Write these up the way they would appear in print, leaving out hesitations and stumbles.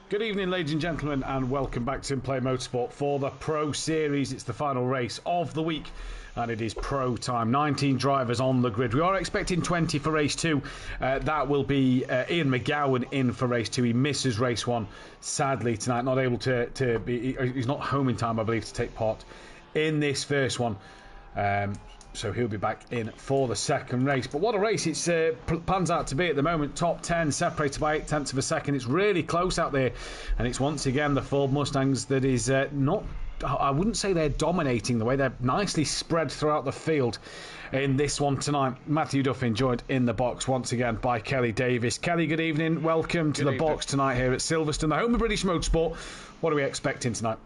Good evening, ladies and gentlemen, and welcome back to SimPlay Motorsport for the Pro Series. It's the final race of the week, and it is Pro time. 19 drivers on the grid. We are expecting 20 for race 2. That will be Ian McGowan in for race 2. He misses race 1, sadly, tonight. Not able to be... He's not home in time, I believe, to take part in this first one. So he'll be back in for the second race. But what a race it's pans out to be at the moment. Top 10 separated by 0.8 of a second. It's really close out there. And it's once again the Ford Mustangs that is not... I wouldn't say they're dominating the way. They're nicely spread throughout the field in this one tonight. Matthew Duffin joined in the box once again by Kelly Davis. Kelly, good evening. Welcome to the box tonight here at Silverstone, the home of British motorsport. What are we expecting tonight?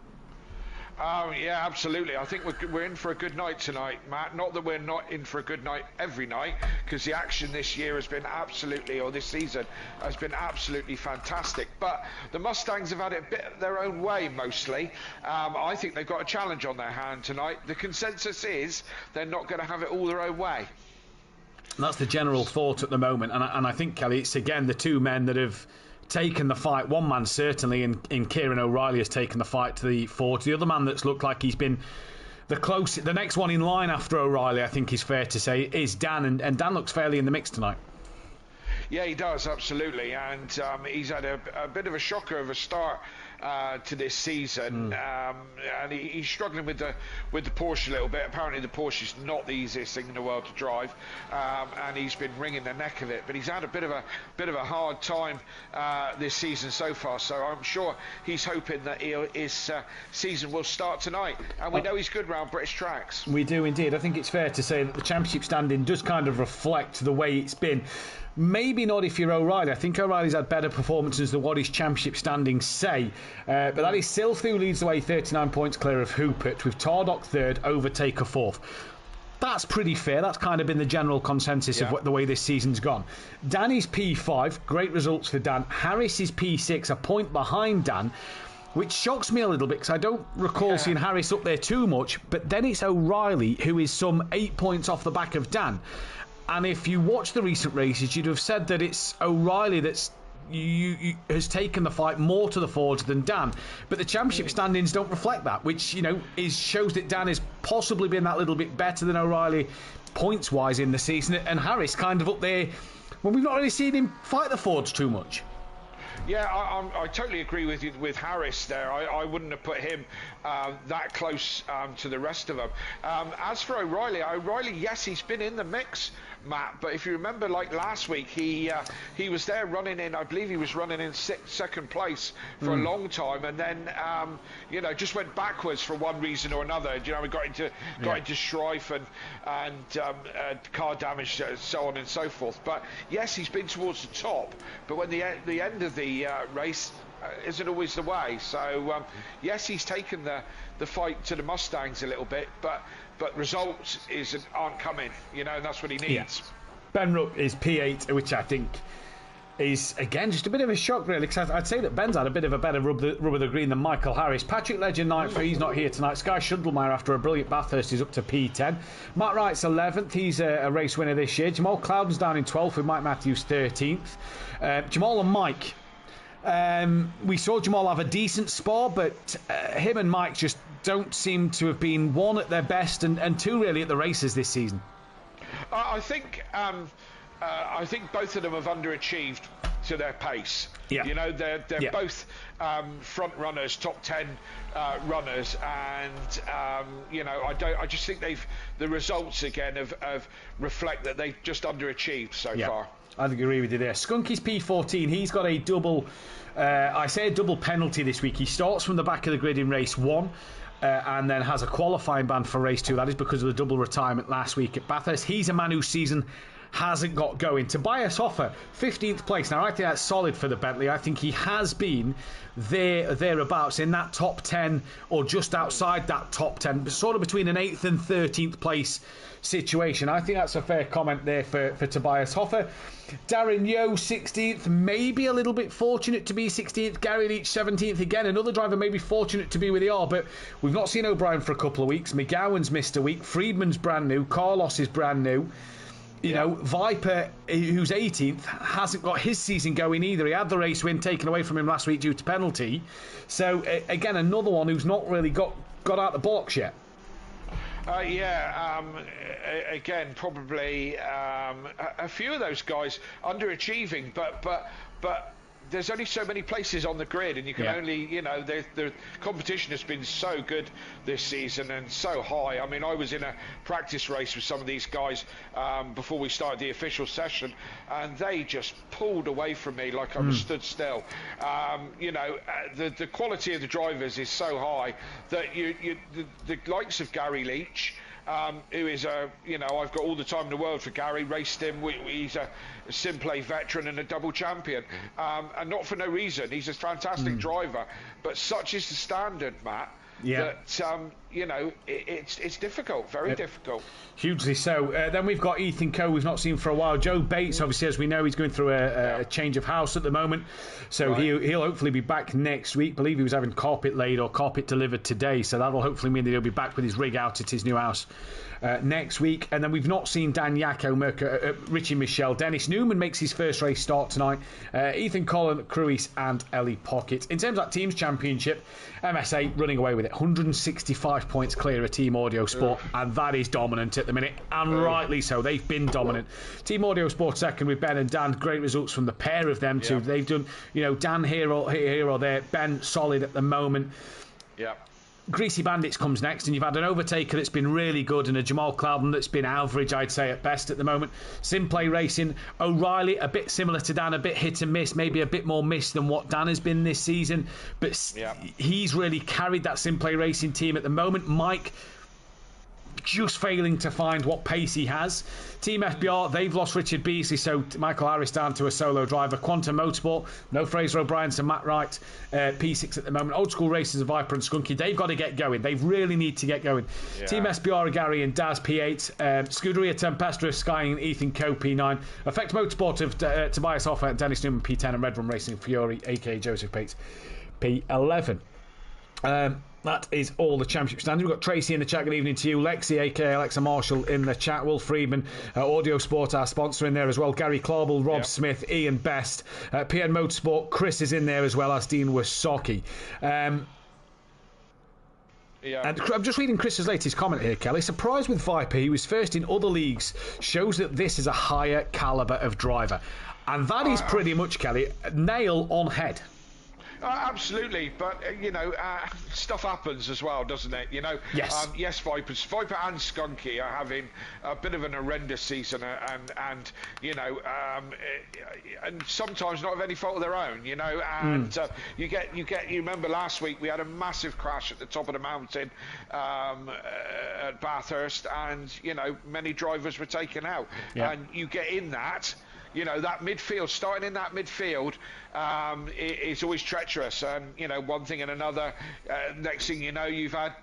Yeah, absolutely. I think we're in for a good night tonight, Matt. Not that we're not in for a good night every night, because the action this year has been this season has been absolutely fantastic. But the Mustangs have had it a bit their own way mostly. I think they've got a challenge on their hand tonight. The consensus is they're not going to have it all their own way. That's the general thought at the moment. And I think, Kelly, it's again the two men that have taken the fight. One man certainly in Kieran O'Reilly has taken the fight to the Ford. The other man that's looked like he's been the next one in line after O'Reilly, I think is fair to say, is Dan, and Dan looks fairly in the mix tonight. Yeah, he does, absolutely, and he's had a bit of a shocker of a start to this season, and he's struggling with the Porsche a little bit. Apparently the Porsche is not the easiest thing in the world to drive, and he's been wringing the neck of it, but he's had a bit of a hard time this season so far, so I'm sure he's hoping that his season will start tonight, and we know he's good round British tracks. We do indeed. I think it's fair to say that the championship standing does kind of reflect the way it's been. Maybe not if you're O'Reilly. I think O'Reilly's had better performances than what his championship standings say. But that is Silth who leads the way, 39 points clear of Hupert, with Tardok third, Overtaker fourth. That's pretty fair. That's kind of been the general consensus of the way this season's gone. Danny's P5, great results for Dan. Harris is P6, a point behind Dan, which shocks me a little bit because I don't recall seeing Harris up there too much. But then it's O'Reilly who is some 8 points off the back of Dan. And if you watch the recent races, you'd have said that it's O'Reilly that's has taken the fight more to the Fords than Dan. But the championship standings don't reflect that, which shows that Dan has possibly been that little bit better than O'Reilly points-wise in the season. And Harris kind of up there, well, we've not really seen him fight the Fords too much. Yeah, I totally agree with you with Harris there. I wouldn't have put him that close to the rest of them. As for O'Reilly, yes, he's been in the mix, Matt. But if you remember, like last week, he was there running in. I believe he was running in second place for a long time, and then just went backwards for one reason or another. We got into strife and car damage, so on and so forth. But yes, he's been towards the top. But when the end of the race isn't always the way, so yes, he's taken the fight to the Mustangs a little bit, but results aren't coming, and that's what he needs. Yeah. Ben Ruck is P8, which I think is again just a bit of a shock really, because I'd say that Ben's had a bit of a better rub of the green than Michael Harris. Patrick Legend 9th, he's not here tonight. Sky Schundelmeyer, after a brilliant Bathurst, is up to P10. Matt Wright's 11th, he's a race winner this year. Jamal Cloudon's down in 12th with Mike Matthews 13th. Jamal and Mike, we saw Jamal have a decent spar, but him and Mike just don't seem to have been, one, at their best, and two, really, at the races this season. I think both of them have underachieved to their pace. Yeah. They're both front runners, top 10 runners, and I just think the results again have reflect that they've just underachieved so far. I'd agree with you there. Skunky's P14, he's got a double penalty this week. He starts from the back of the grid in race 1 and then has a qualifying ban for race 2. That is because of the double retirement last week at Bathurst. He's a man whose season hasn't got going. Tobias Hoffer, 15th place. Now, I think that's solid for the Bentley. I think he has been thereabouts in that top 10 or just outside that top 10, sort of between an 8th and 13th place situation. I think that's a fair comment there for Tobias Hoffer. Darren Yeo, 16th, maybe a little bit fortunate to be 16th. Gary Leach, 17th again. Another driver maybe fortunate to be where they are, but we've not seen O'Brien for a couple of weeks. McGowan's missed a week. Friedman's brand new. Carlos is brand new. You know, Viper, who's 18th, hasn't got his season going either. He had the race win taken away from him last week due to penalty. So, again, another one who's not really got out the blocks yet. Again, probably a few of those guys underachieving, but there's only so many places on the grid, and you can only, you know, the competition has been so good this season and so high. I mean, I was in a practice race with some of these guys before we started the official session, and they just pulled away from me like I was stood still. You know, the quality of the drivers is so high that the likes of Gary Leach, who is you know, I've got all the time in the world for Gary, raced him. He's a SimPlay veteran and a double champion, and not for no reason. He's a fantastic driver, but such is the standard, Matt, that you know, it's difficult, very difficult. Hugely so. Then we've got Ethan Coe, we've not seen for a while. Joe Bates, obviously, as we know, he's going through a change of house at the moment, so he'll hopefully be back next week. I believe he was having carpet laid or carpet delivered today, so that'll hopefully mean that he'll be back with his rig out at his new house next week. And then we've not seen Dan Yako, Richie Michelle. Dennis Newman makes his first race start tonight. Ethan Collin, Cruis and Ellie Pocket. In terms of that team's championship, MSA running away with it, 165 points clear of Team Audio Sport, and that is dominant at the minute, and rightly so. They've been dominant. Team Audio Sport second with Ben and Dan. Great results from the pair of them too. They've done, you know, Dan here or there, Ben solid at the moment. Greasy Bandits comes next, and you've had an overtaker that's been really good and a Jamal Clouden that's been average, I'd say, at best at the moment. SimPlay Racing, O'Reilly, a bit similar to Dan, a bit hit and miss, maybe a bit more miss than what Dan has been this season, but he's really carried that SimPlay Racing team at the moment. Mike just failing to find what pace he has. Team FBR, they've lost Richard Beasley, so Michael Harris down to a solo driver. Quantum Motorsport, no Fraser O'Brien, so Matt Wright, P6 at the moment. Old School Racers, Viper and Skunky, they've got to get going. They really need to get going. Team SBR are Gary and Daz, P8. Scuderia Tempestuous, Sky and Ethan Coe, P9. Effect Motorsport of Tobias Hoffer, Dennis Newman, P10, and Red Rum Racing Fury, aka Joseph Pates, P11. That is all the championship standings. We've got Tracy in the chat. Good evening to you. Lexi, aka Alexa Marshall, in the chat. Will Friedman, Audio Sport, our sponsor, in there as well. Gary Clarbel, Rob Smith, Ian Best, PN Motorsport. Chris is in there as well as Dean Wasocki. And I'm just reading Chris's latest comment here, Kelly. Surprised with Viper. He was first in other leagues. Shows that this is a higher calibre of driver. And that is pretty much, Kelly, nail on head. Absolutely, but you know, stuff happens as well, doesn't it? You know, yes, Viper and Skunky are having a bit of an horrendous season, and you know, and sometimes not of any fault of their own. You know, and you remember last week we had a massive crash at the top of the mountain at Bathurst, and you know, many drivers were taken out, and you get in that. You know, that midfield, starting in that midfield, is always treacherous. And, you know, one thing and another, next thing you know, you've had,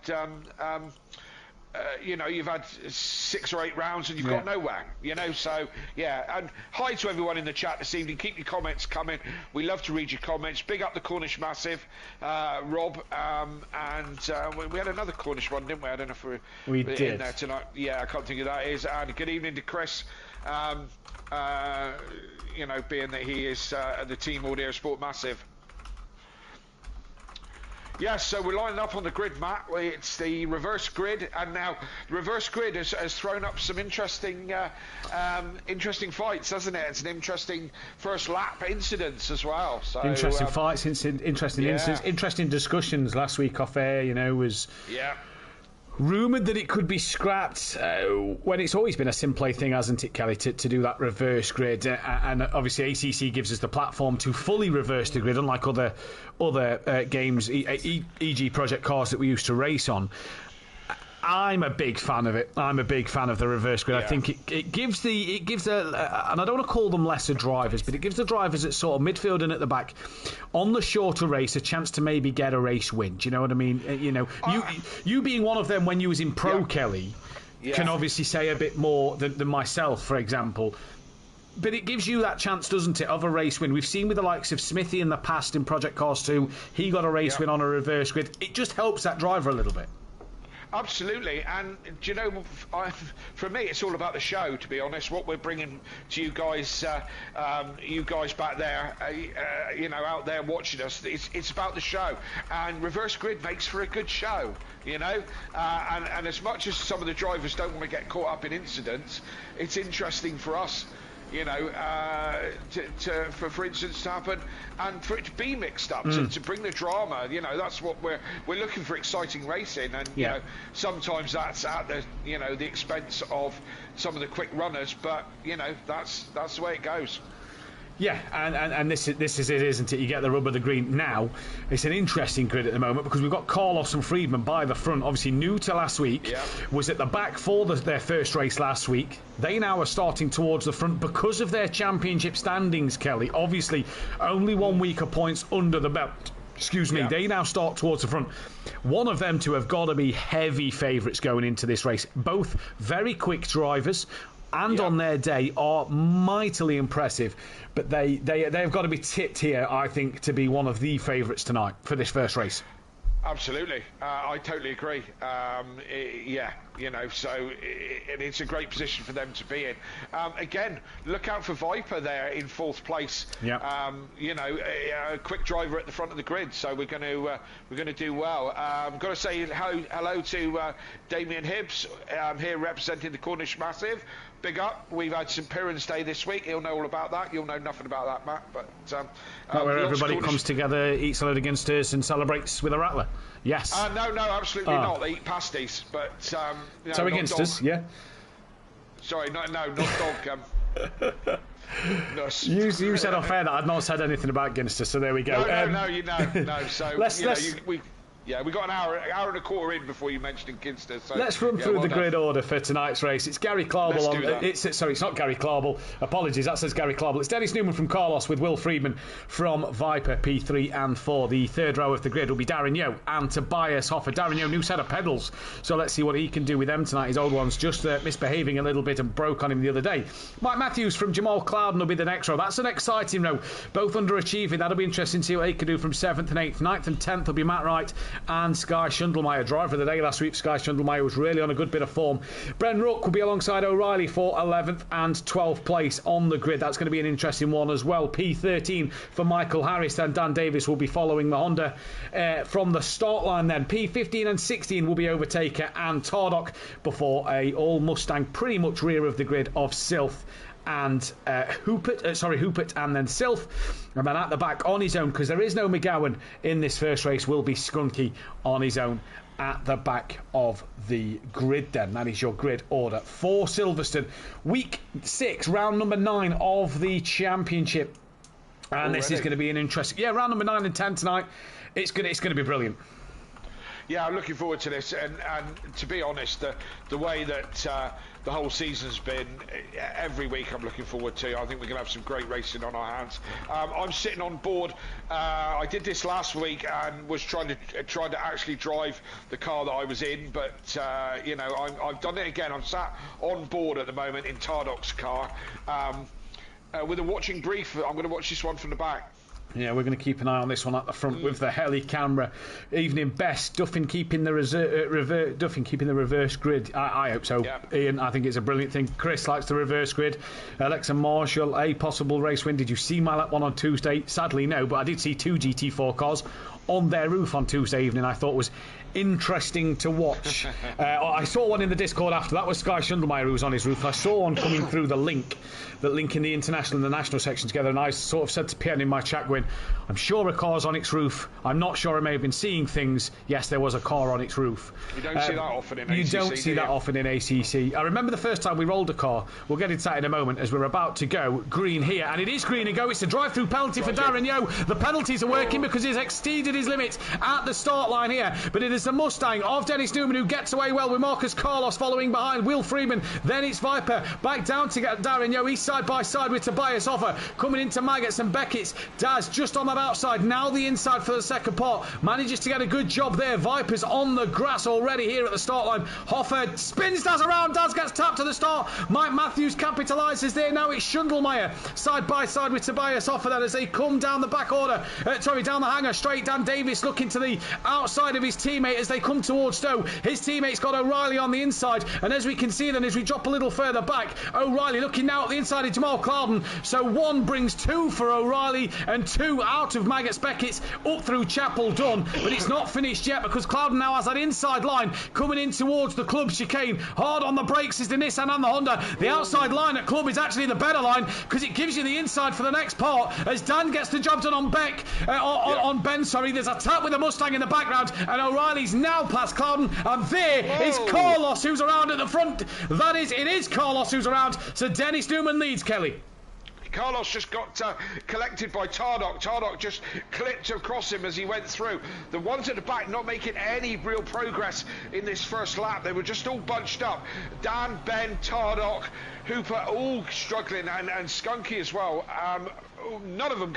you've had 6 or 8 rounds and you've got nowhere, you know. So, and hi to everyone in the chat this evening. Keep your comments coming. We love to read your comments. Big up the Cornish Massive, Rob. And we had another Cornish one, didn't we? I don't know if we did in there tonight. Yeah, I can't think of that is. And good evening to Chris. You know, being that he is the Team Audio Sport Massive. Yes, so we're lining up on the grid, Matt. It's the reverse grid, and now the reverse grid has thrown up some interesting fights, hasn't it? It's an interesting first lap incidents as well. So, interesting fights, interesting incidents, interesting discussions last week off air. You know, was rumoured that it could be scrapped when it's always been a SimPlay thing, hasn't it, Kelly, to do that reverse grid, and obviously ACC gives us the platform to fully reverse the grid, unlike other games, e.g. Project Cars that we used to race on. I'm a big fan of it. I'm a big fan of the reverse grid. I think it gives and I don't want to call them lesser drivers, but it gives the drivers at sort of midfield and at the back on the shorter race a chance to maybe get a race win. Do you know what I mean? You know, you being one of them when you was in pro, Kelly, can obviously say a bit more than myself, for example. But it gives you that chance, doesn't it, of a race win. We've seen with the likes of Smithy in the past in Project Cars 2, he got a race win on a reverse grid. It just helps that driver a little bit. Absolutely, and do you know, for me, it's all about the show. To be honest, what we're bringing to you guys back there, out there watching us, it's about the show. And reverse grid makes for a good show, and as much as some of the drivers don't want to get caught up in incidents, it's interesting for us. For incidents to happen and for it to be mixed up, to bring the drama. That's what we're looking for, exciting racing, and sometimes that's at the expense of some of the quick runners, but that's the way it goes. Yeah, and this is it, isn't it? You get the rub of the green. Now, it's an interesting grid at the moment because we've got Carlos and Friedman by the front, obviously new to last week, was at the back for their first race last week. They now are starting towards the front because of their championship standings, Kelly. Obviously, only 1 week of points under the belt. Excuse me, they now start towards the front. One of them two have got to be heavy favourites going into this race. Both very quick drivers. And on their day are mightily impressive, but they've got to be tipped here, I think, to be one of the favourites tonight for this first race. Absolutely, I totally agree. So it's a great position for them to be in. Again, look out for Viper there in 4th place. A quick driver at the front of the grid, so we're going to do well. Got to say hello to Damien Hibbs here representing the Cornish Massive. Big up. We've had St Piran's Day this week. He'll know all about that. You'll know nothing about that, Matt. But where everybody comes together, eats a load against us, and celebrates with a rattler. Yes. No, absolutely not. They eat pasties, but so against dog. Us, yeah. Sorry, no, not dog. You said off air that I'd not said anything about against us, so there we go. No. So we got an hour and a quarter in before you mentioned Ginster. So, let's run through the grid order for tonight's race. It's Gary Clarble it's not Gary Clarble. Apologies, that says Gary Clarble. It's Dennis Newman from Carlos with Will Friedman from Viper P3 and 4. The third row of the grid will be Darren Yeo and Tobias Hoffer. Darren Yeo, new set of pedals, so let's see what he can do with them tonight. His old ones just misbehaving a little bit and broke on him the other day. Mike Matthews from Jamal Clouden will be the next row. That's an exciting row. Both underachieving. That'll be interesting to see what they can do from 7th and 8th. 9th and 10th will be Matt Wright and Sky Schundelmeyer. Driver of the day last week, Sky Schundelmeyer was really on a good bit of form. Bren Rook will be alongside O'Reilly for 11th and 12th place on the grid. That's going to be an interesting one as well. P13 for Michael Harris, and Dan Davis will be following the Honda from the start line then. P15 and 16 will be Overtaker and Tardock before a all Mustang pretty much rear of the grid of Sylph and Hoopert and then Sylph, and then at the back on his own, because there is no McGowan in this first race, will be Skunky on his own at the back of the grid then. That is your grid order for Silverstone. Week 6, round number 9 of the championship. And already? This is going to be an interesting... round number 9 and 10 tonight. It's going to be brilliant. Yeah, I'm looking forward to this, and to be honest, the way that the whole season's been, every week I'm looking forward to. I think we're going to have some great racing on our hands. I'm sitting on board. I did this last week and was trying to actually drive the car that I was in, but I've done it again. I'm sat on board at the moment in Tardock's car with a watching brief. I'm going to watch this one from the back. Yeah, we're going to keep an eye on this one at the front with the heli camera. Evening best, Duffin keeping the reverse grid. I hope so. Yeah. Ian, I think it's a brilliant thing. Chris likes the reverse grid. Alexa Marshall, a possible race win. Did you see my lap one on Tuesday? Sadly, no, but I did see 2 GT4 cars on their roof on Tuesday evening. I thought was interesting to watch. I saw one in the Discord after. That was Sky Schundelmeyer who was on his roof. I saw one coming through the link in the international and the national section together, and I sort of said to Pierre in my chat going, I'm sure a car's on its roof. I'm not sure I may have been seeing things. Yes, there was a car on its roof. You don't see that often in ACC. You don't see that often in ACC. I remember the first time we rolled a car. We'll get into that in a moment as we're about to go. Green here, and it is green and go. It's a drive-through penalty for Darren Yeo. The penalties are working because he's exceeded his limits at the start line here, but it is the Mustang of Dennis Newman who gets away well with Marcus Carlos following behind Will Freeman. Then it's Viper back down to get Darren Yeo. He's side by side with Tobias Hoffer coming into Maggots and Beckett's. Daz just on that outside, now the inside for the second part, manages to get a good job there. Viper's on the grass already here at the start line. Hoffer spins Daz around. Daz gets tapped to the start. Mike Matthews capitalises there. Now it's Schundelmeyer side by side with Tobias Hoffer then as they come down the back order, down the hanger straight. Dan Davis looking to the outside of his teammate teammate as they come towards Stowe. His teammate's got O'Reilly on the inside, and as we can see then, as we drop a little further back, O'Reilly looking now at the inside of Jamal Clouden. So 1 brings 2 for O'Reilly and 2 out of Maggotts Beckett's up through Chapel Dun, but it's not finished yet because Clouden now has that inside line coming in towards the club chicane. Hard on the brakes is the Nissan and the Honda. The outside line at club is actually the better line because it gives you the inside for the next part as Dan gets the job done on on Ben. Sorry, there's a tap with the Mustang in the background, and O'Reilly's now past Clouden, and there is Carlos who's around at the front. It is Carlos who's around. So Dennis Newman leads, Kelly. Carlos just got collected by Tardock. Tardock just clipped across him as he went through. The ones at the back not making any real progress in this first lap. They were just all bunched up. Dan, Ben, Tardock, Hooper, all struggling, and Skunky as well. None of them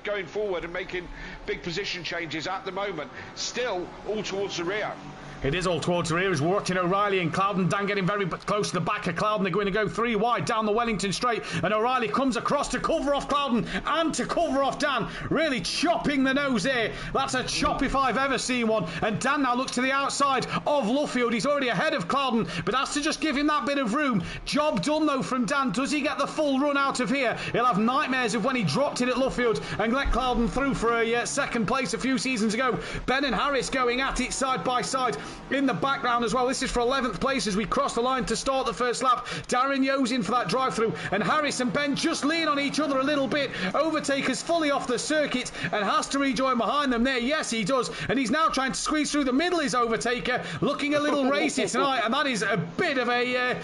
going forward and making big position changes at the moment. Still all towards the rear. It is all towards the rear as we're watching O'Reilly and Clouden. Dan getting very close to the back of Clouden. They're going to go 3 wide down the Wellington straight, and O'Reilly comes across to cover off Clouden and to cover off Dan. Really chopping the nose there. That's a chop if I've ever seen one. And Dan now looks to the outside of Luffield. He's already ahead of Clouden, but has to just give him that bit of room. Job done though from Dan. Does he get the full run out of here? He'll have nightmares of when he dropped it at Luffield and let Clouden through for a second place a few seasons ago. Ben and Harris going at it side by side in the background as well. This is for 11th place as we cross the line to start the first lap. Darren Yo's in for that drive-through, and Harris and Ben just lean on each other a little bit. Overtaker's fully off the circuit and has to rejoin behind them there. Yes, he does, and he's now trying to squeeze through the middle. Is Overtaker looking a little racy tonight, and that is a bit of a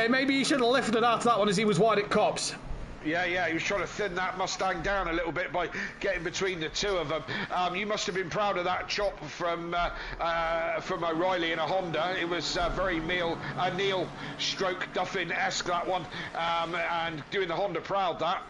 maybe he should have lifted after that one as he was wide at Cops. Yeah, he was trying to thin that Mustang down a little bit by getting between the two of them. You must have been proud of that chop from O'Reilly in a Honda. It was very Neil stroke Duffin-esque, that one, and doing the Honda proud, that.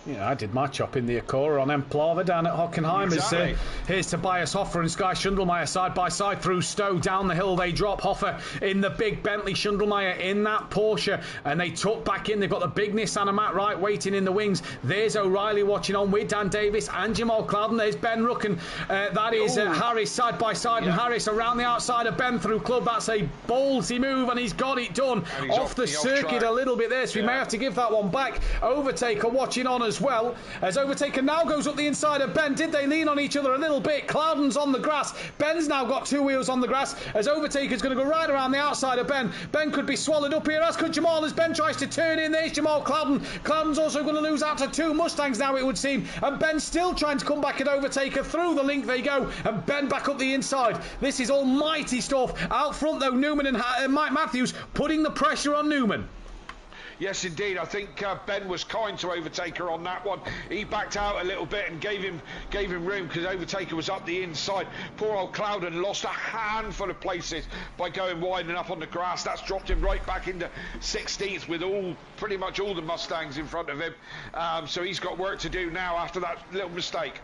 Yeah, I did my chop in the Acura on Emplava down at Hockenheim. Exactly. Here's Tobias Hoffer and Sky Schundelmeyer side by side through Stowe. Down the hill they drop. Hoffer in the big Bentley, Schundelmeyer in that Porsche, and they tuck back in. They've got the big Nissan and Matt Wright waiting in the wings. There's O'Reilly watching on with Dan Davis and Jamal Clouden. There's Ben Rucken. That is Harris side by side, and Harris around the outside of Ben through club. That's a ballsy move, and he's got it done off the circuit a little bit there, so we may have to give that one back. Overtaker watching on as well, as Overtaker now goes up the inside of Ben. Did they lean on each other a little bit? Clouden's on the grass. Ben's now got 2 wheels on the grass as Overtaker's going to go right around the outside of Ben. Ben could be swallowed up here, as could Jamal, as Ben tries to turn in. There's Jamal Clouden. Clouden's also going to lose out to 2 Mustangs now, it would seem, and Ben's still trying to come back at Overtaker. Through the link they go, and Ben back up the inside. This is almighty stuff. Out front though, Newman and Mike Matthews putting the pressure on Newman. Yes, indeed. I think Ben was kind to Overtaker on that one. He backed out a little bit and gave him room because Overtaker was up the inside. Poor old Clouden lost a handful of places by going wide and up on the grass. That's dropped him right back into 16th with pretty much all the Mustangs in front of him. So he's got work to do now after that little mistake.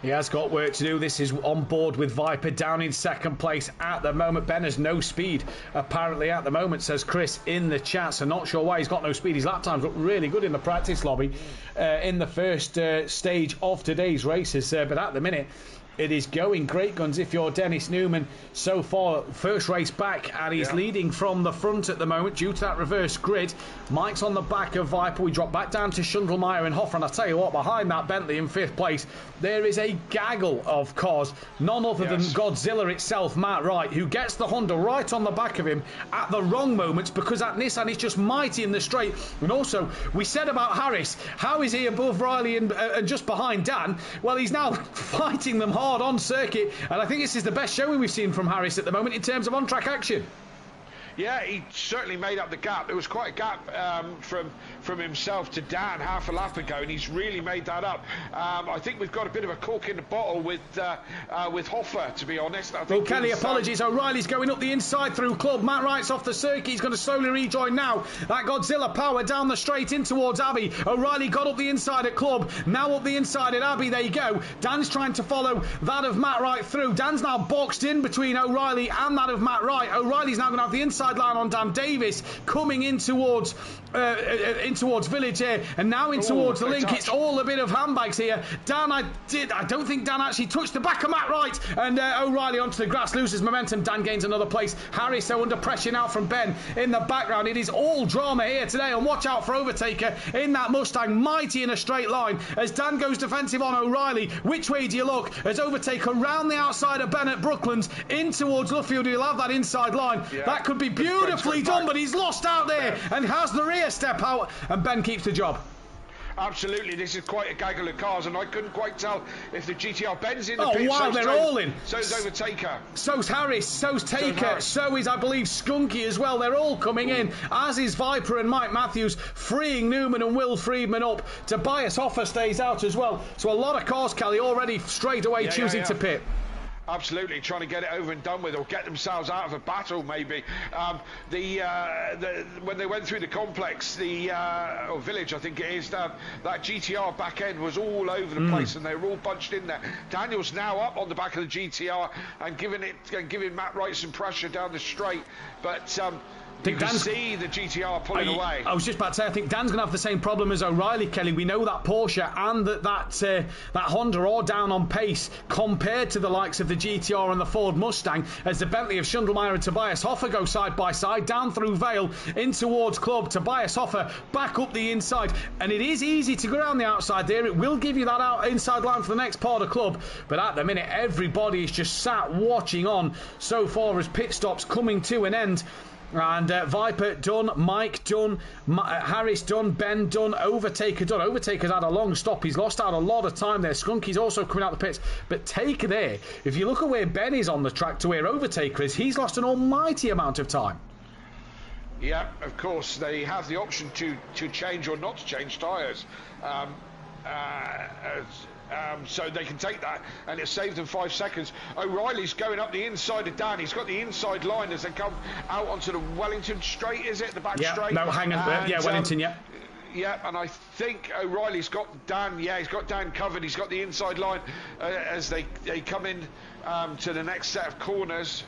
He has got work to do. This is on board with Viper down in second place at the moment. Ben has no speed apparently at the moment, says Chris in the chat. So not sure why he's got no speed. His lap times look really good in the practice lobby in the first stage of today's races. But at the minute, it is going great guns if you're Dennis Newman so far. First race back, and he's leading from the front at the moment due to that reverse grid. Mike's on the back of Viper. We drop back down to Schundelmeyer and Hoffer, and I tell you what, behind that Bentley in 5th place, there is a gaggle of cars, none other than Godzilla itself, Matt Wright, who gets the Honda right on the back of him at the wrong moments because that Nissan is just mighty in the straight. And also, we said about Harris, how is he above Riley and just behind Dan? Well, he's now fighting them hard on circuit, and I think this is the best showing we've seen from Harris at the moment in terms of on-track action. Yeah, he certainly made up the gap. There was quite a gap from himself to Dan half a lap ago, and he's really made that up. I think we've got a bit of a cork in the bottle with Hoffer, to be honest. I think Kelly, apologies. O'Reilly's going up the inside through club. Matt Wright's off the circuit. He's going to slowly rejoin now. That Godzilla power down the straight in towards Abbey. O'Reilly got up the inside at club. Now up the inside at Abbey. There you go. Dan's trying to follow that of Matt Wright through. Dan's now boxed in between O'Reilly and that of Matt Wright. O'Reilly's now going to have the inside inside line on Dan Davis, coming in towards Village here, and now in towards the link. It's all a bit of handbags here. I don't think Dan actually touched the back of Matt Wright, and O'Reilly onto the grass, loses momentum. Dan gains another place. Harris, so under pressure now from Ben in the background. It is all drama here today, and watch out for Overtaker in that Mustang, mighty in a straight line as Dan goes defensive on O'Reilly. Which way do you look as Overtaker round the outside of Ben at Brooklands in towards Luffield? He'll have that inside line. That could be beautifully done, but he's lost out there and has the rear step out, and Ben keeps the job. Absolutely, this is quite a gaggle of cars, and I couldn't quite tell if the GTR Ben's in the pit. Oh wow, they're all in. So's Overtaker. So's Harris, so's Taker, so is, I believe, Skunky as well. They're all coming in, as is Viper and Mike Matthews, freeing Newman and Will Friedman up. Tobias Hoffer stays out as well. So a lot of cars, Kelly, already straight away choosing to pit. Absolutely, trying to get it over and done with, or get themselves out of a battle, maybe. When they went through the complex, or village, I think it is, that GTR back end was all over the place, and they were all bunched in there. Daniel's now up on the back of the GTR and giving Matt Wright some pressure down the straight, but. You can see the GTR pulling away. I was just about to say, I think Dan's going to have the same problem as O'Reilly, Kelly. We know that Porsche and that Honda are down on pace compared to the likes of the GTR and the Ford Mustang, as the Bentley of Schundelmeyer and Tobias Hoffer go side by side, down through Vale, in towards Club. Tobias Hoffer back up the inside, and it is easy to go around the outside there. It will give you that inside line for the next part of Club, but at the minute, everybody is just sat watching on so far as pit stops coming to an end. And Viper done, Mike done, Harris done, Ben done, Overtaker done. Overtaker's had a long stop. He's lost out a lot of time there. Skunky's also coming out the pits. But Taker there, if you look at where Ben is on the track to where Overtaker is, he's lost an almighty amount of time. Yeah, of course. They have the option to change or not to change tyres. So they can take that, and it saves them 5 seconds. O'Reilly's going up the inside of Dan. He's got the inside line as they come out onto the Wellington straight, is it? The back straight? No, hang on. Wellington, Yeah, and I think O'Reilly's got Dan. Yeah, he's got Dan covered. He's got the inside line as they come in to the next set of corners.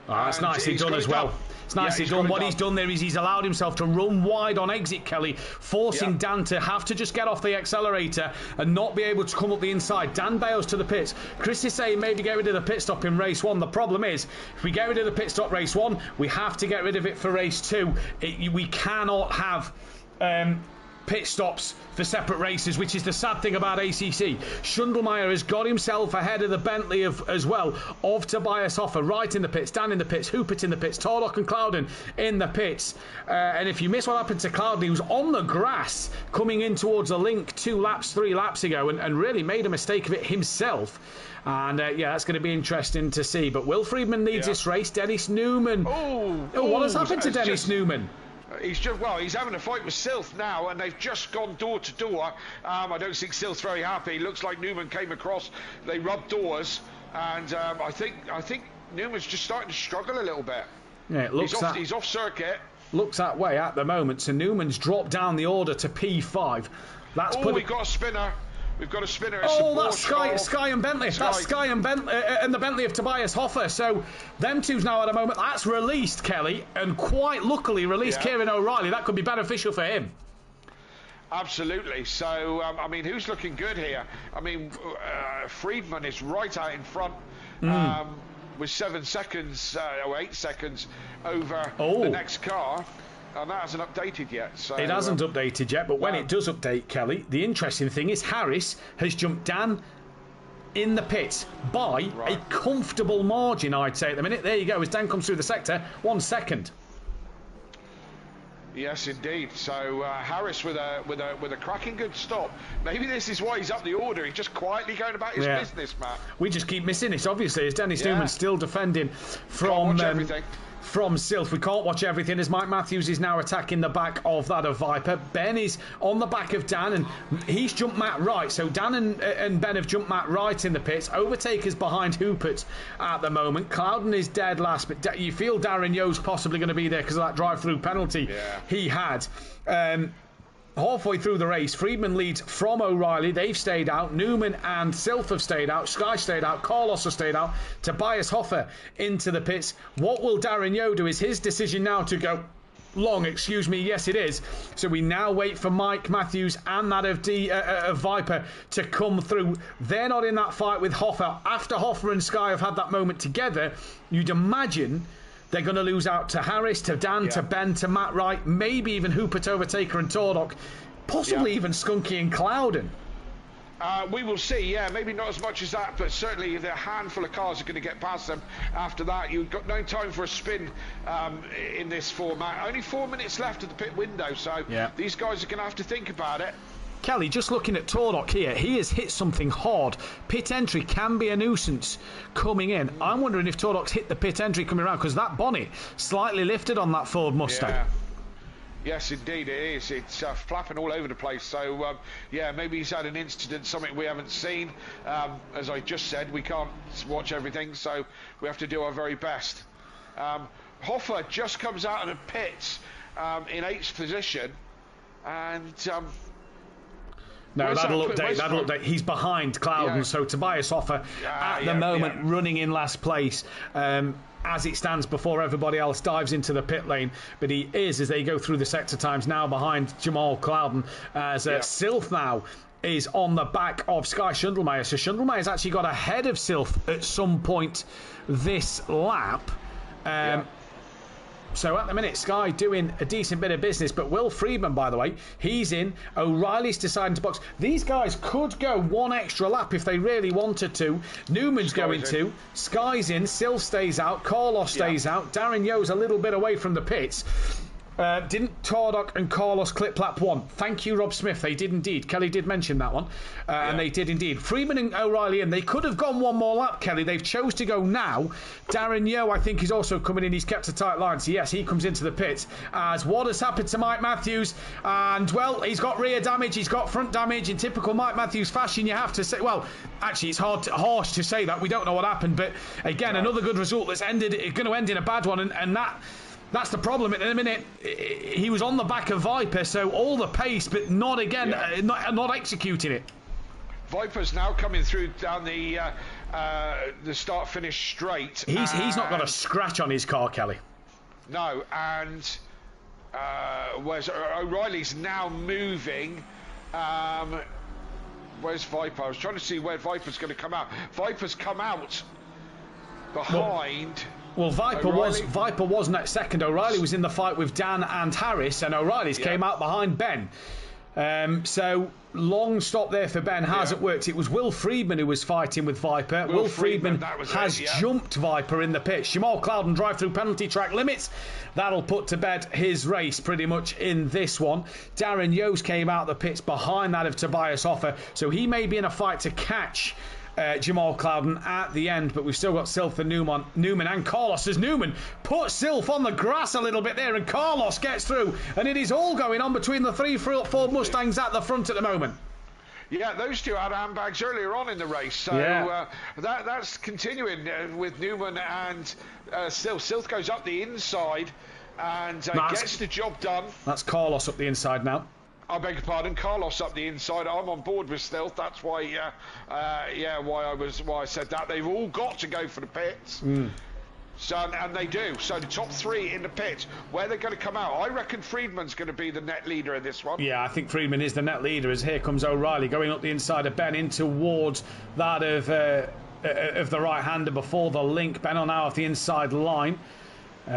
Oh, that's nicely done as well. It's nicely done. What he's done there is he's allowed himself to run wide on exit, Kelly, forcing Dan to have to just get off the accelerator and not be able to come up the inside. Dan bails to the pits. Chris is saying maybe get rid of the pit stop in race 1. The problem is, if we get rid of the pit stop race 1, we have to get rid of it for race 2. We cannot have pit stops for separate races, which is the sad thing about ACC. Schundelmeyer has got himself ahead of the Bentley as well of Tobias Hoffer, right in the pits, Dan in the pits, Hoopert in the pits, Tordock and Clouden in the pits. And if you miss what happened to Clouden, he was on the grass coming in towards a link 3 laps ago and really made a mistake of it himself. And that's going to be interesting to see. But Will Friedman leads this race. Dennis Newman. What has happened to Dennis Newman? He's having a fight with Silth now, and they've just gone door to door. I don't think Silth's very happy. Looks like Newman came across. They rubbed doors, and I think Newman's just starting to struggle a little bit. Yeah, it looks he's off circuit. Looks that way at the moment. So Newman's dropped down the order to P5. We got a spinner. We've got a spinner. That's Sky and Bentley. That's Sky and Bentley and the Bentley of Tobias Hoffer. So them two's now at a moment. That's released Kelly, and quite luckily released Kieran O'Reilly. That could be beneficial for him. Absolutely. So who's looking good here? Friedman is right out in front with 7 seconds or 8 seconds over the next car. And that hasn't updated yet. So, it hasn't updated yet, but when it does update, Kelly, the interesting thing is Harris has jumped Dan in the pits by a comfortable margin, I'd say, at the minute. There you go, as Dan comes through the sector, 1 second. Yes, indeed. So Harris with a cracking good stop. Maybe this is why he's up the order. He's just quietly going about his business, Matt. We just keep missing this, obviously, as Dennis Newman's still defending from Silth. We can't watch everything as Mike Matthews is now attacking the back of that of Viper. Ben is on the back of Dan, and he's jumped Matt Wright. So Dan and Ben have jumped Matt Wright in the pits. Overtaker's behind Hoopert at the moment. Clouden is dead last, but you feel Darren Yo's possibly going to be there because of that drive-through penalty he had. halfway through the race, Friedman leads from O'Reilly. They've stayed out. Newman and Silf have stayed out. Sky stayed out. Carlos has stayed out. Tobias Hoffer into the pits. What will Darren Yeo do? Is his decision now to go long? Excuse me. Yes, it is. So we now wait for Mike Matthews and that of Viper to come through. They're not in that fight with Hoffer. After Hoffer and Sky have had that moment together, you'd imagine they're going to lose out to Harris, to Dan, to Ben, to Matt Wright, maybe even Hooper, Overtaker and Tordock, possibly even Skunky and Clouden. We will see, maybe not as much as that, but certainly the handful of cars are going to get past them. After that, you've got no time for a spin in this format. Only 4 minutes left of the pit window, so these guys are going to have to think about it. Kelly, just looking at Tordock here, he has hit something hard. Pit entry can be a nuisance coming in. I'm wondering if Tordock's hit the pit entry coming around, because that bonnet slightly lifted on that Ford Mustang. Yeah. Yes, indeed it is. It's flapping all over the place. So, maybe he's had an incident, something we haven't seen. As I just said, we can't watch everything, so we have to do our very best. Hoffer just comes out of the pits in 8th position, and... no, that'll update. He's behind Clouden, so Tobias Hoffer at the moment running in last place. As it stands before everybody else dives into the pit lane, but he is, as they go through the sector times, now behind Jamal Clouden, as Silf now is on the back of Sky Schindelmeyer. So Schindelmeyer's actually got ahead of Silf at some point this lap. So at the minute, Sky doing a decent bit of business, but Will Friedman, by the way, he's in. O'Reilly's deciding to box. These guys could go one extra lap if they really wanted to. Newman's going to. Sky's in. Silf stays out. Carlos stays out. Darren Yeo's a little bit away from the pits. Didn't Tordock and Carlos clip lap 1? Thank you, Rob Smith. They did indeed. Kelly did mention that one. And they did indeed. Freeman and O'Reilly in. They could have gone one more lap, Kelly. They've chose to go now. Darren Yeo, I think, is also coming in. He's kept a tight line. So, yes, he comes into the pits. As what has happened to Mike Matthews? And, well, he's got rear damage. He's got front damage. In typical Mike Matthews fashion, you have to say... Well, actually, it's harsh to say that. We don't know what happened. But, again, another good result that's going to end in a bad one. And that's the problem. At the minute, he was on the back of Viper, so all the pace, but not again, not executing it. Viper's now coming through down the start-finish straight. He's not got a scratch on his car, Kelly. No, and where's O'Reilly's now moving. Where's Viper? I was trying to see where Viper's going to come out. Viper's come out behind... Well, Viper was next second. O'Reilly was in the fight with Dan and Harris, and O'Reilly's came out behind Ben. So long stop there for Ben hasn't worked. It was Will Friedman who was fighting with Viper. Will Friedman has jumped Viper in the pits. Jamal Clouden drive through penalty track limits. That'll put to bed his race pretty much in this one. Darren Yeo's came out the pits behind that of Tobias Hoffer, so he may be in a fight to catch Jamal Clouden at the end, but we've still got Silf and Newman and Carlos, as Newman puts Silf on the grass a little bit there, and Carlos gets through, and it is all going on between the 3 Ford Mustangs at the front at the moment. Yeah, those two had handbags earlier on in the race, so that's continuing with Newman and Silf. Silf goes up the inside and gets the job done. That's Carlos up the inside now. I beg your pardon, Carlos up the inside. I'm on board with Stealth. That's why, why I said that. They've all got to go for the pits. So, and they do. So the top 3 in the pits, where they're going to come out. I reckon Friedman's going to be the net leader in this one. Yeah, I think Friedman is the net leader, as here comes O'Reilly going up the inside of Ben in towards that of the right-hander before the link. Ben on now off the inside line.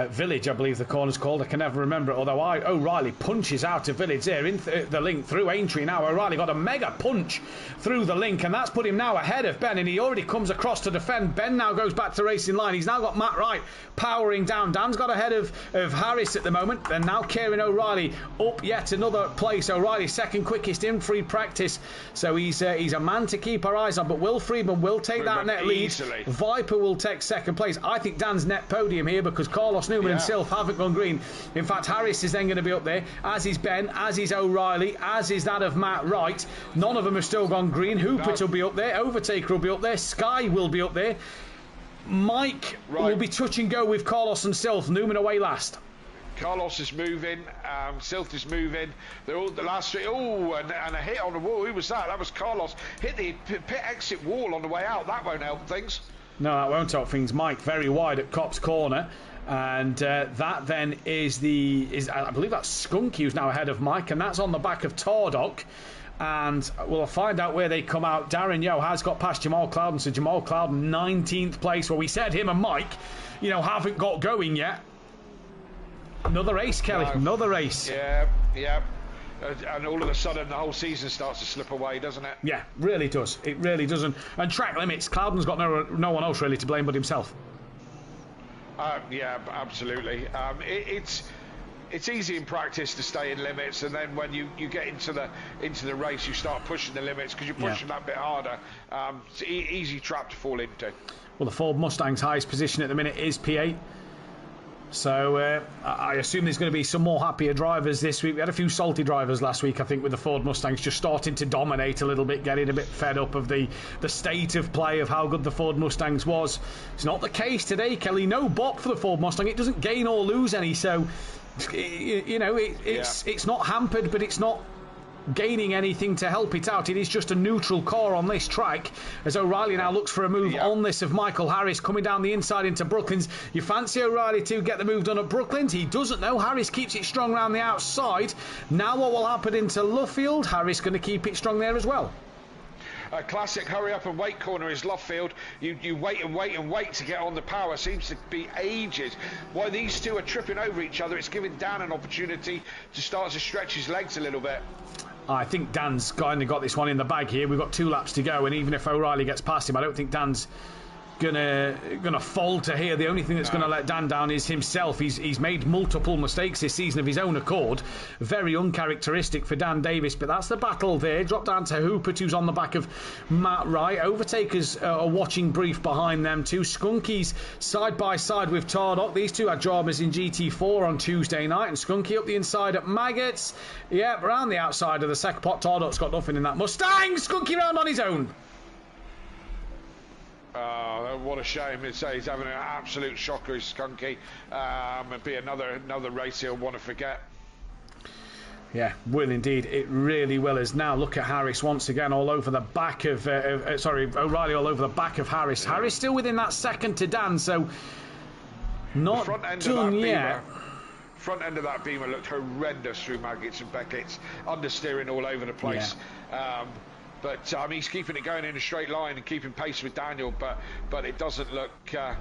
Village, I believe the corner's called. I can never remember it, although O'Reilly punches out of Village there in the link through Aintree. Now O'Reilly got a mega punch through the link, and that's put him now ahead of Ben, and he already comes across to defend. Ben now goes back to racing line. He's now got Matt Wright powering down. Dan's got ahead of Harris at the moment, and now Kieran O'Reilly up yet another place. O'Reilly second quickest in free practice, so he's a man to keep our eyes on. But Will Friedman will take that net lead. Viper will take second place. I think Dan's net podium here, because Carlos Newman and Silf haven't gone green. In fact, Harris is then going to be up there, as is Ben, as is O'Reilly, as is that of Matt Wright. None of them have still gone green. Hooper will be up there, Overtaker will be up there, Sky will be up there. Mike will be touch and go with Carlos and Silf. Newman away last. Carlos is moving, Silth is moving. They're all the last three. Oh, and a hit on the wall. Who was that? That was Carlos. Hit the pit exit wall on the way out. That won't help things. No, that won't help things. Mike very wide at Cop's corner. And that then is I believe that's Skunky who's now ahead of Mike, and that's on the back of Tordok. And we'll find out where they come out. Darren Yeo has got past Jamal Clouden, so Jamal Clouden 19th place. Well, we said him and Mike, haven't got going yet. Another race, Kelly. No. Another race. Yeah. And all of a sudden, the whole season starts to slip away, doesn't it? Yeah, really does. It really doesn't. And track limits, Clouden's got no one else really to blame but himself. Yeah, absolutely. It's easy in practice to stay in limits, and then when you get into the race, you start pushing the limits because you're pushing that bit harder. It's an easy trap to fall into. Well, the Ford Mustang's highest position at the minute is P8. So I assume there's going to be some more happier drivers this week. We had a few salty drivers last week, I think, with the Ford Mustangs just starting to dominate a little bit, getting a bit fed up of the state of play of how good the Ford Mustangs was. It's not the case today, Kelly. No bop for the Ford Mustang. It doesn't gain or lose any, so it's not hampered, but it's not gaining anything to help it out. It is just a neutral car on this track as O'Reilly now looks for a move on this of Michael Harris coming down the inside into Brooklands. You fancy O'Reilly to get the move done at Brooklands? He doesn't know. Harris keeps it strong around the outside. Now what will happen into Luffield? Harris going to keep it strong there as well. A classic hurry up and wait corner is Luffield. You wait and wait and wait to get on the power. Seems to be ages. While these two are tripping over each other, it's giving Dan an opportunity to start to stretch his legs a little bit. I think Dan's kind of got this one in the bag here. We've got 2 laps to go, and even if O'Reilly gets past him, I don't think Dan's gonna falter here. The only thing that's going to let Dan down is himself. He's made multiple mistakes this season of his own accord. Very uncharacteristic for Dan Davis, but that's the battle there. Drop down to Hoopert, who's on the back of Matt Wright. Overtakers are watching brief behind them too. Skunky's side by side with Tardok. These two had dramas in GT4 on Tuesday night, and Skunky up the inside at Maggots. Yeah, around the outside of the second pot. Tardok's got nothing in that Mustang. Skunky round on his own. What a shame. He's having an absolute shocker, is Skunky. It'd be another race he'll want to forget. Yeah, will indeed. It really will. As now look at Harris once again all over the back of O'Reilly all over the back of Harris. Yeah. Harris still within that second to Dan, so not done yet. Front end of that Beamer looked horrendous through Maggots and Beckett's, understeering all over the place. Yeah. But he's keeping it going in a straight line and keeping pace with Daniel, but it doesn't look. Here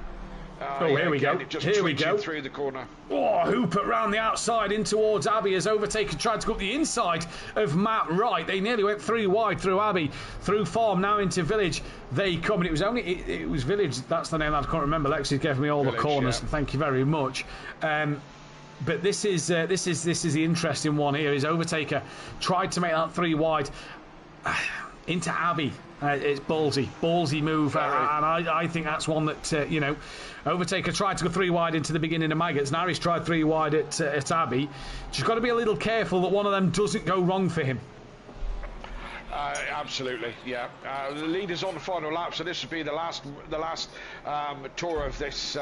we go. Here we go. Through the corner. Oh, Hoopert round the outside in towards Abbey as Overtaker tried to go up the inside of Matt Wright. They nearly went 3 wide through Abbey, through Farm, now into Village. They come, and it was Village. That's the name I can't remember. Lexi's gave me all Village, the corners. Yeah. Thank you very much. But this is the interesting one here. Is Overtaker tried to make that 3 wide. Into Abbey. It's ballsy move, and I think that's one that Overtaker tried to go 3 wide into the beginning of Maggots. Now he's tried 3 wide at Abbey. Just got to be a little careful that one of them doesn't go wrong for him. Absolutely, yeah. The leader's on the final lap, so this would be the last tour of this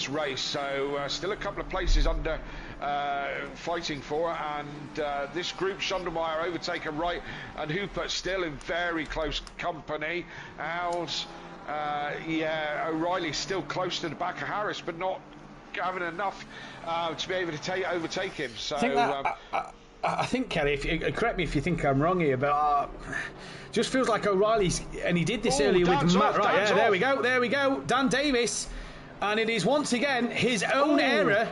race. So still a couple of places under fighting for, and this group, Schundelmeyer, Overtaker, Wright and Hoopert still in very close company. O'Reilly's still close to the back of Harris, but not having enough to be able to overtake him. So I think, Kelly, correct me if you think I'm wrong here, but just feels like O'Reilly's, and he did this earlier with Matt Wright. Yeah, there we go. Dan Davis, and it is once again his own error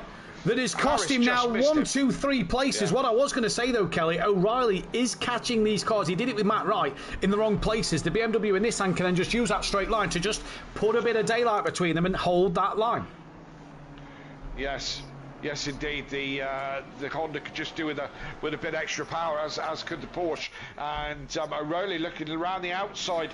that has cost him now 1, 2, 3 places. Yeah. What I was going to say though, Kelly, O'Reilly is catching these cars. He did it with Matt Wright in the wrong places. The BMW and Nissan can then just use that straight line to just put a bit of daylight between them and hold that line. Yes, indeed. The Honda could just do with a bit extra power, as could the Porsche. And O'Reilly looking around the outside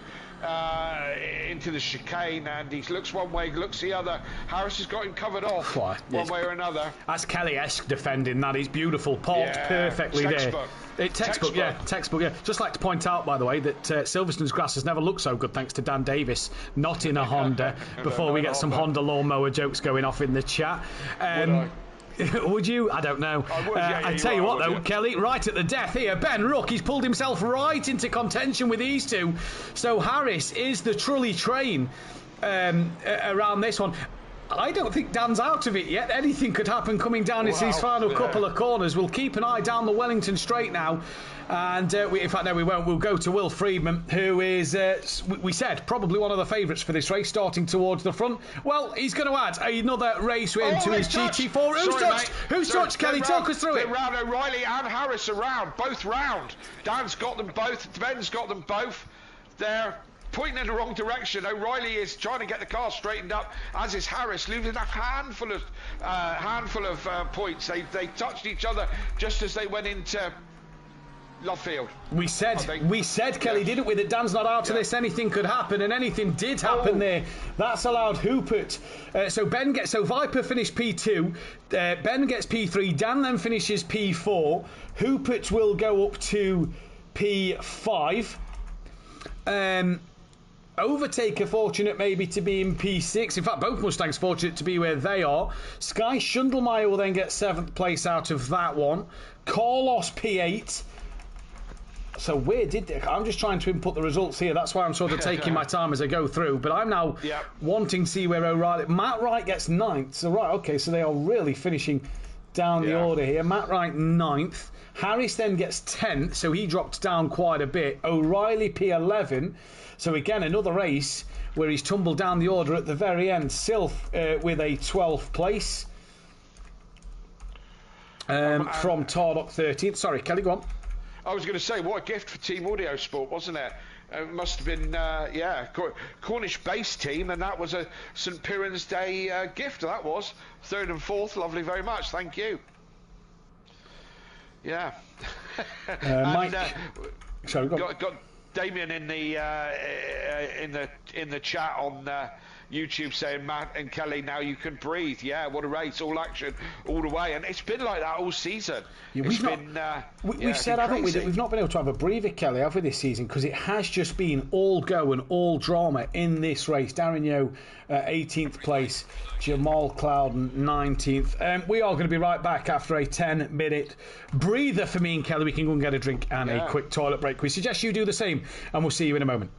into the chicane, and he looks one way, looks the other. Harris has got him covered off one way or another. That's Kelly-esque defending. That is beautiful, parked perfectly textbook. there. Textbook. Just like to point out, by the way, that Silverstone's grass has never looked so good thanks to Dan Davis, not in a Honda. Before we get some Honda lawnmower jokes going off in the chat. Would you? I don't know. I would, yeah, I tell you what, though, yeah. Kelly, right at the death here. Ben Rook, he's pulled himself right into contention with these two. So Harris is the trolley train around this one. I don't think Dan's out of it yet. Anything could happen coming down into these final couple of corners. We'll keep an eye down the Wellington Straight now. And in fact, no, we won't. We'll go to Will Friedman, who is, we said, probably one of the favourites for this race, starting towards the front. Well, he's going to add another race win to his GT4. Who's touched? Who's touched, Kelly? Talk us through it. Round O'Reilly and Harris around, both round. Dan's got them both. Ben's got them both. They're pointing in the wrong direction. O'Reilly is trying to get the car straightened up, as is Harris, losing a handful of points. They touched each other just as they went into left field. We said, Kelly, didn't we, that Dan's not out of this. Anything could happen, and anything did happen there. That's allowed Hupert. So Viper finished P2. Ben gets P3. Dan then finishes P4. Hupert will go up to P5. Overtaker fortunate maybe to be in P6. In fact, both Mustangs fortunate to be where they are. Sky Schundelmeyer will then get 7th place out of that one. Carlos P8. So where did they... I'm just trying to input the results here. That's why I'm sort of taking my time as I go through. But I'm now wanting to see where O'Reilly... Matt Wright gets 9th. So right, okay, so they are really finishing down the order here. Matt Wright 9th. Harris then gets 10th, so he dropped down quite a bit. O'Reilly P11. So again, another race where he's tumbled down the order at the very end. Sylph with a 12th place from Tardock 13th. Sorry, Kelly, go on. I was going to say, what a gift for Team Audio Sport, wasn't it? It must have been, Cornish-based team, and that was a St. Piran's Day gift, that was. 3rd and 4th, lovely very much, thank you. Yeah. Mike, sorry, go on. Got Damien in the chat on YouTube saying, Matt and Kelly, now you can breathe. Yeah, what a race, all action, all the way, and it's been like that all season. Yeah, we've said, haven't we, that we've not been able to have a breather, Kelly, have we, this season? Because it has just been all go and all drama in this race. Darren Yeo, 18th place, Jamal Clouden, 19th. We are going to be right back after a 10-minute breather for me and Kelly. We can go and get a drink and a quick toilet break. We suggest you do the same, and we'll see you in a moment.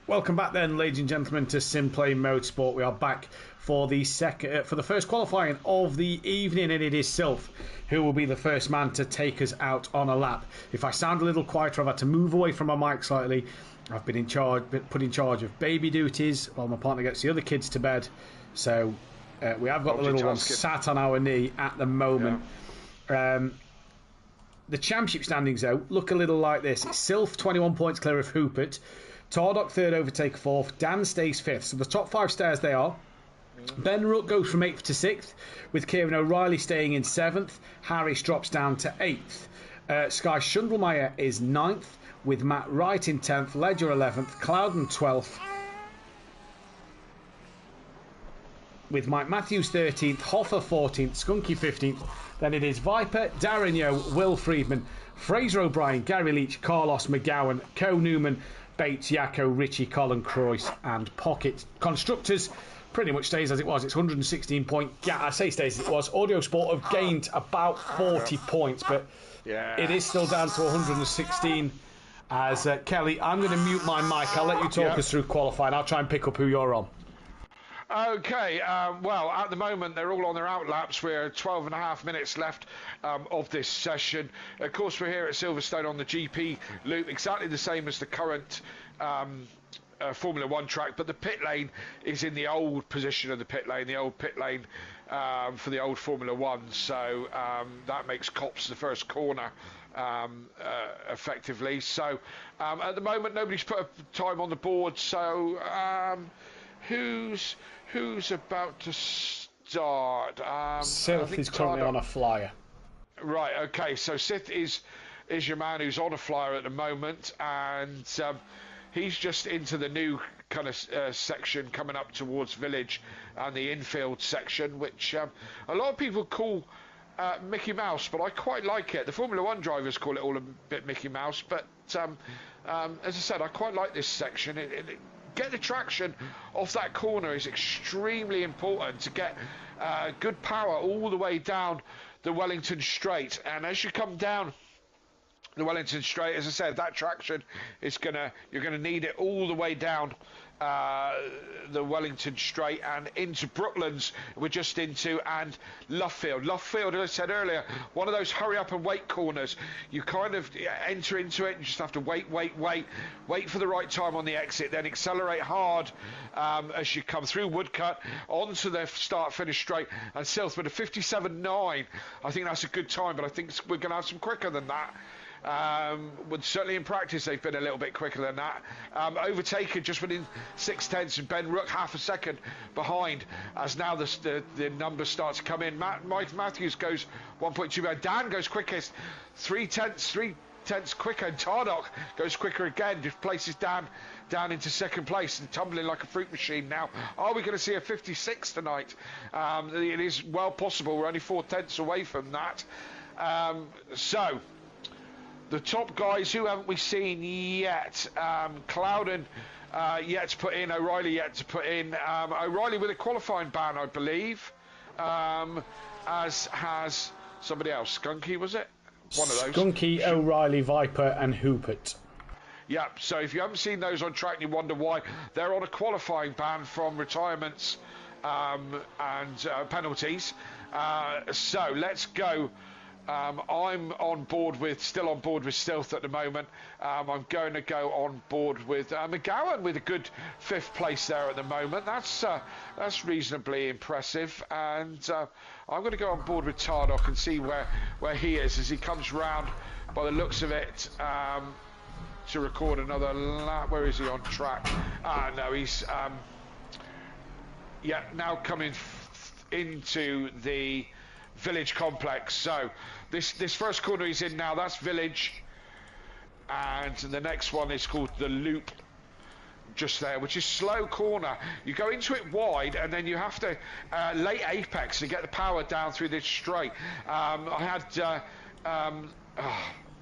Welcome back then, ladies and gentlemen, to SimPlay Motorsport. We are back for the first qualifying of the evening, and it is Sylph who will be the first man to take us out on a lap. If I sound a little quieter, I've had to move away from my mic slightly. I've been put in charge of baby duties while my partner gets the other kids to bed. So we have got the little one sat on our knee at the moment. Yeah. The championship standings, though, look a little like this. It's Sylph 21 points clear of Hoopert. Tardok third, overtake fourth. Dan stays fifth. So the top five stairs they are. Ben Rook goes from 8th to 6th, with Kieran O'Reilly staying in 7th. Harris drops down to 8th. Sky Schundelmeyer is 9th, with Matt Wright in 10th, Ledger 11th, Clouden 12th, with Mike Matthews 13th, Hoffer 14th, Skunky 15th. Then it is Viper, Darren Yo, Will Friedman, Fraser O'Brien, Gary Leach, Carlos McGowan, Co Newman, Bates, Yako, Richie, Colin, Croyce and Pocket. Constructors pretty much stays as it was. It's 116 point gap. I say stays as it was. Audio Sport have gained about 40 points, but it is still down to 116. As Kelly, I'm going to mute my mic. I'll let you talk us through qualifying. I'll try and pick up who you're on. Okay, well, at the moment, they're all on their outlaps. We're 12 and a half minutes left of this session. Of course, we're here at Silverstone on the GP loop, exactly the same as the current Formula 1 track, but the pit lane is in the old position of the pit lane, for the old Formula 1, so that makes Copse the first corner. Effectively, so at the moment nobody's put a time on the board, so who's about to start? Sith is currently on a flyer. Right, okay, so Sith is your man who's on a flyer at the moment, and he's just into the new kind of section coming up towards Village and the infield section, which a lot of people call Mickey Mouse, but I quite like it. The Formula 1 drivers call it all a bit Mickey Mouse, but as I said, I quite like this section. Get the traction off that corner is extremely important to get good power all the way down the Wellington Straight, and as you come down the Wellington Straight, as I said, that traction is you're gonna need it all the way down the Wellington Straight and into Brooklands we're just into, and Luffield, as I said earlier, one of those hurry up and wait corners. You kind of enter into it and just have to wait for the right time on the exit, then accelerate hard as you come through Woodcut onto the start finish straight, and Sylph with a 57.9. I think that's a good time, but I think we're going to have some quicker than that. Certainly in practice they've been a little bit quicker than that. Overtaken just within 0.6, and Ben Rook half a second behind, as now the numbers start to come in. Mike Matthews goes 1.2. Dan goes quickest, 0.3 quicker, and Tardok goes quicker again, just places down into second place and tumbling like a fruit machine. Now, are we going to see a 56 tonight? It is well possible. We're only 0.4 away from that. So the top guys, who haven't we seen yet? Clouden yet to put in, O'Reilly yet to put in. O'Reilly with a qualifying ban, I believe, as has somebody else. Skunky, was it? One of those. Skunky, O'Reilly, Viper and Hoopert. Yeah, so if you haven't seen those on track and you wonder why, they're on a qualifying ban from retirements and penalties. So let's go. I'm still on board with Stealth at the moment. I'm going to go on board with McGowan with a good 5th place there at the moment. That's reasonably impressive, and I'm going to go on board with Tardok and see where he is as he comes round, by the looks of it, to record another lap. Where is he on track? No, he's now coming into the Village complex. So this first corner he's in now, that's Village, and the next one is called the Loop, just there, which is slow corner. You go into it wide, and then you have to late apex to get the power down through this straight. I had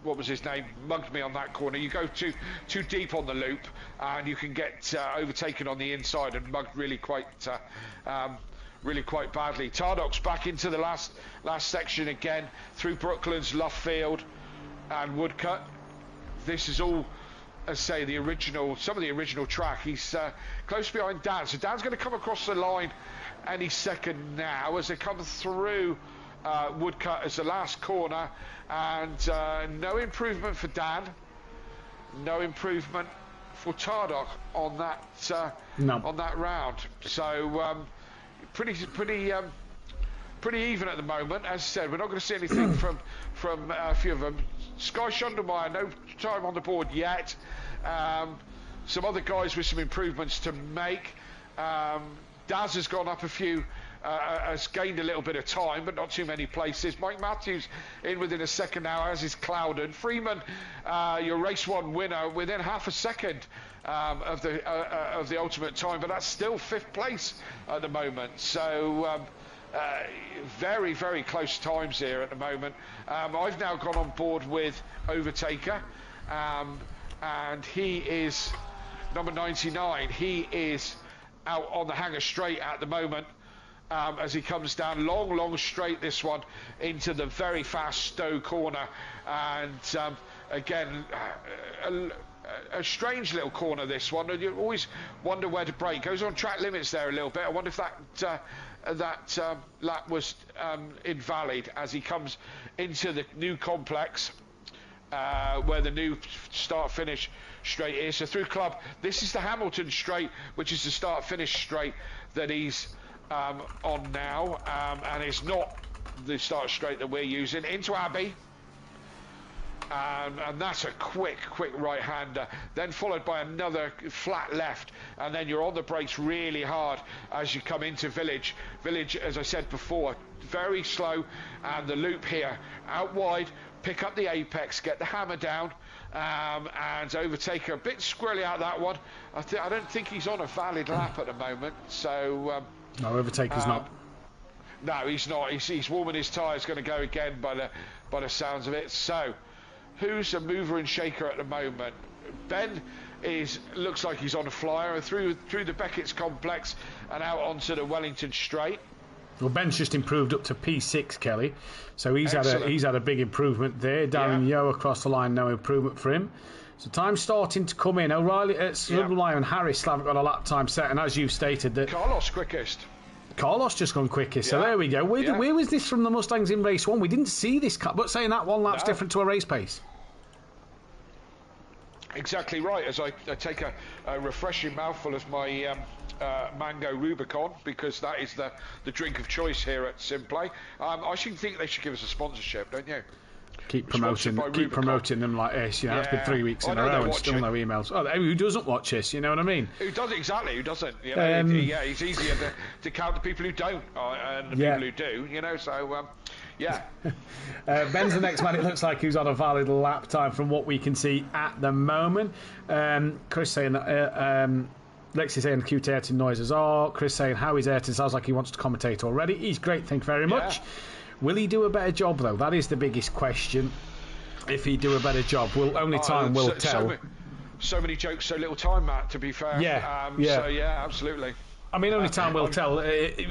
what was his name, mugged me on that corner. You go too deep on the loop, and you can get overtaken on the inside and mugged really quite badly. Tardok's back into the last section again, through Brooklands, Luffield and Woodcut. This is all as say some of the original track. He's close behind Dan, so Dan's going to come across the line any second now as they come through Woodcut as the last corner, and no improvement for Dan, no improvement for Tardok on that on that round. So pretty even at the moment. As I said, we're not going to see anything from a few of them. Sky Shundelmeyer, no time on the board yet. Some other guys with some improvements to make. Daz has gone up a few, has gained a little bit of time, but not too many places. Mike Matthews in within a second now, as is Clouden. Freeman, your race one winner, within half a second of the ultimate time, but that's still 5th place at the moment. So very, very close times here at the moment. I've now gone on board with Overtaker, and he is number 99. He is out on the hanger straight at the moment, as he comes down long straight, this one, into the very fast Stowe corner. And again, a strange little corner, this one, and you always wonder where to brake. Goes on track limits there a little bit. I wonder if that lap was invalid as he comes into the new complex, where the new start-finish straight is. So through Club, this is the Hamilton straight, which is the start-finish straight that he's on now, and it's not the start straight that we're using. Into Abbey, and that's a quick right-hander, then followed by another flat left, and then you're on the brakes really hard as you come into Village. Village, as I said before, very slow, and the loop here out wide, pick up the apex, get the hammer down, and Overtaker a bit squirrely out that one. I don't think he's on a valid lap at the moment, so no, Overtaker's not. No, he's not. He's warming his tyres, going to go again by the sounds of it. So who's a mover and shaker at the moment? Ben looks like he's on a flyer through the Beckett's complex and out onto the Wellington straight. Well, Ben's just improved up to P6, Kelly, so he's had a big improvement there. Darren Yeo across the line, no improvement for him. So time's starting to come in. O'Reilly, Silverstone and Harris haven't got a lap time set, and as you've stated, that Carlos quickest. Carlos just gone quickest. So there we go. Where was this from the Mustangs in race one? We didn't see this cut, but saying that one lap's different to a race pace. Exactly right. As I take a refreshing mouthful of my mango Rubicon, because that is the drink of choice here at SimPlay. I should think they should give us a sponsorship, don't you? Keep promoting them like this. You know, it's been 3 weeks in a row and still no emails. Oh, who doesn't watch this? You know what I mean? Who does exactly? Who doesn't? You know, it's easier to count the people who don't and the people who do. You know, so yeah. Ben's the next man. It looks like who's on a valid lap time from what we can see at the moment. Chris saying that. Lexi saying cute Ayrton noises are. Chris saying how is Ayrton? Sounds like he wants to commentate already. He's great. Thank you very much. Will he do a better job, though? That is the biggest question. If he do a better job, time will tell. So many jokes, so little time, Matt, to be fair. So, yeah, absolutely. I mean, only time will tell.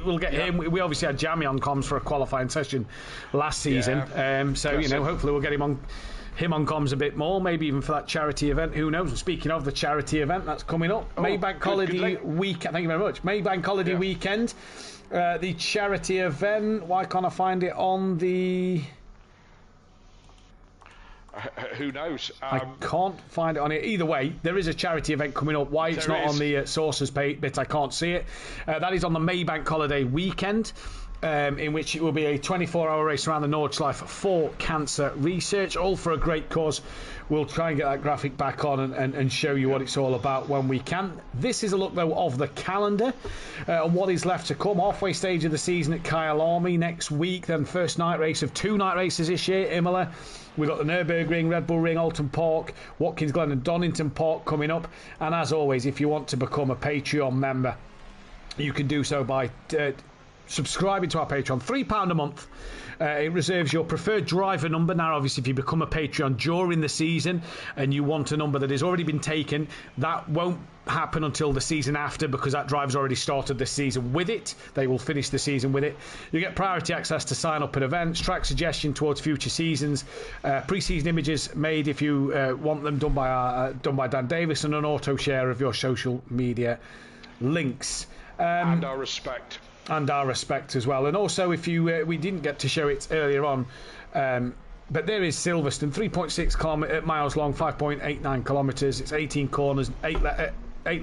We'll get him. We obviously had Jamie on comms for a qualifying session last season. Hopefully we'll get him on comms a bit more, maybe even for that charity event. Who knows? And speaking of the charity event, that's coming up. Maybank Holiday Weekend. Thank you very much. Maybank Holiday Weekend. The charity event. Why can't I find it on the... Who knows? I can't find it on it. Either way, there is a charity event coming up. Why it's not on the sources bit, I can't see it. That is on the Maybank Holiday Weekend. In which it will be a 24-hour race around the Nordschleife for cancer research, all for a great cause. We'll try and get that graphic back on and show you what it's all about when we can. This is a look, though, of the calendar and what is left to come. Halfway stage of the season at Kyalami next week, then first night race of 2 night races this year, Imola. We've got the Nürburgring, Red Bull Ring, Alton Park, Watkins Glen and Donington Park coming up. And as always, if you want to become a Patreon member, you can do so by subscribing to our Patreon. £3 a month. It reserves your preferred driver number. Now, obviously, if you become a Patreon during the season and you want a number that has already been taken, that won't happen until the season after, because that driver's already started the season with it. They will finish the season with it. You get priority access to sign up at events, track suggestion towards future seasons, pre-season images made if you want them, done by Dan Davis, and an auto share of your social media links. And our respect. And our respect as well. And also, if you we didn't get to show it earlier on, but there is Silverstone, 3.6 miles long, 5.89 kilometres. It's 18 corners, 8